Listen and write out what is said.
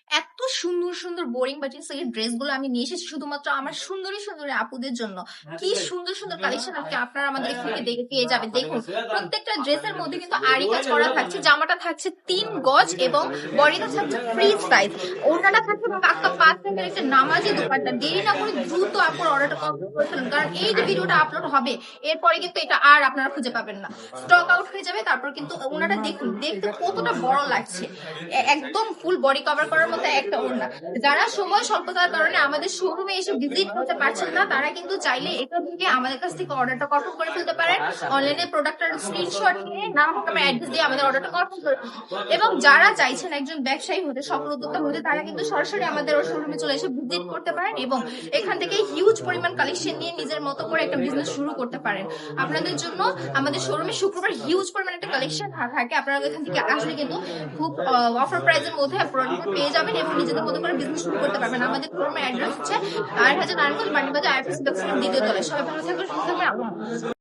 এত সুন্দর সুন্দর বোরিং বাটিক সিল্কের ড্রেসগুলো আমি নিয়ে এসেছি শুধুমাত্র আমার সুন্দরী সুন্দরী আপুদের জন্য। কি সুন্দর সুন্দর কালেকশন আজকে আপনারা আমাদের এখান থেকে দেখে পেয়ে যাবেন। দেখুন, প্রত্যেকটা ড্রেসের মধ্যে কিন্তু আরি কাজ করা থাকছে। জামাটা থাকছে 3 গজ এবং বডিটা থাকছে ফ্রি সাইজ। ওড়নাটা থাকছে পাক্কা 5 একটা নামাজি দোপাট্টা। দেরি না করে দ্রুত আপনার অর্ডারটা কমপ্লিট করে ফেলুন, কারণ এই যে ভিডিওটা আপলোড হবে এরপরে কিন্তু এটা আর আপনারা খুঁজে পাবেন না, স্টক আউট হয়ে যাবে। তারপর কিন্তু ওনাটা দেখুন, দেখতে কতটা বড় লাগছে, একদম ফুল বডি কভার করার মতো একটা ওড়না। যারা সময় স্বল্পতার কারণে আমাদের শোরুমে এসে ভিজিট করতে পারছেন না, তারা কিন্তু চাইলে এখান থেকে আমাদের কাছ থেকে অর্ডারটা কনফার্ম করে ফেলতে পারেন। অনলাইনে প্রোডাক্টের স্ক্রিনশট নিয়ে নাম আমার অ্যাড্রেস দিয়ে আমাদের অর্ডারটা কনফার্ম করে। এবং যারা চাইছেন একজন ব্যবসায়ী হতে, সফল উদ্যোক্তা হতে, তারা কিন্তু সরাসরি আমাদের শোরুমে চলে এসে ভিজিট করতে পারেন এবং এখান থেকে হিউজ পরিমাণ কালেকশন নিয়ে নিজের মতো করে একটা বিজনেস শুরু করতে পারেন। আপনাদের জন্য আমাদের শোরুমে শুক্রবার হিউজ পরিমাণ একটা কালেকশন থাকে। আপনারা এখান থেকে আসলে কিন্তু খুব অফার প্রাইসের মধ্যে প্রোডাক্ট পেয়ে যাবেন এবং নিজেদের মতো করে বিজনেস শুরু করতে পারবেন। আমাদের শোরুমের অ্যাড্রেস হচ্ছে 8000 নারায়ণগঞ্জ বাণীবাজার আইএফএসি দ্বিতীয় তলায়। সবাই ভালো থাকবেন, সুস্থ থাকবেন।